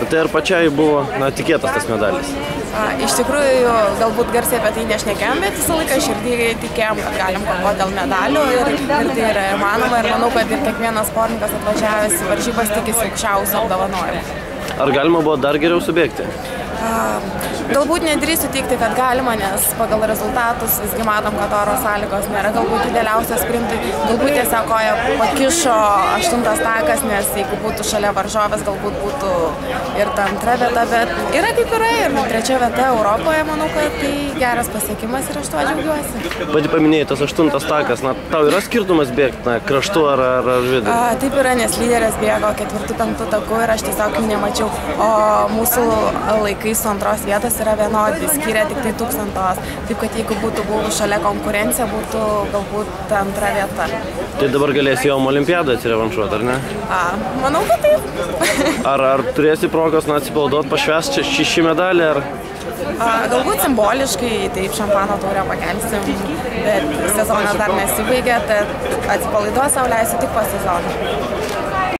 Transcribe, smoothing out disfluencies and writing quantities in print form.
Tai ir pačiai buvo tikėtas tas medalis? Iš tikrųjų, galbūt garsiai apie tai nešnekėjom, bet visą laiką širdį tikėjom, kad galim kovoti dėl medalių ir tai yra įmanoma ir manau, kad ir kiekvienas sportininkas atvažiavęs į varžybas tikisi aukščiausio apdovanojimo. Ar galima buvo dar geriau subėgti? Galbūt nedrįsiu teikti, kad galima, nes pagal rezultatus visgi matom, kad oro sąlygos nėra galbūt idealiausios sprintui. Galbūt tiesiog koja pakišo 8 takas, nes jeigu būtų šalia varžovės, galbūt būtų ir ta antra vieta, bet yra kaip yra ir 3 vieta Europoje, manau, kad tai geras pasiekimas ir aš tuo džiaugiuosi. Pati paminėjai, tas 8 takas, tau yra skirtumas bėgti kraštu ar viduriu? Taip yra, nes lyderės bėgo 4-5 taku ir aš tiesiog jų nemačiau, o mūsų laikai su antros vietos yra vienodi, skiria tik tai 1000. Taip, kad jeigu būtų buvus šalia konkurencija, būtų galbūt antra vieta. Tai dabar galėsi jau olimpiadą atsirevanšuoti, ar ne? Manau, kad taip. Ar turėsi progos atsipalaiduoti, pašvęsti šį medalį, ar? Galbūt simboliškai, taip, šampano taurę pakelsim, bet sezonas dar nesibaigė, tad atsipalaiduoti sau leisiu tik po sezono.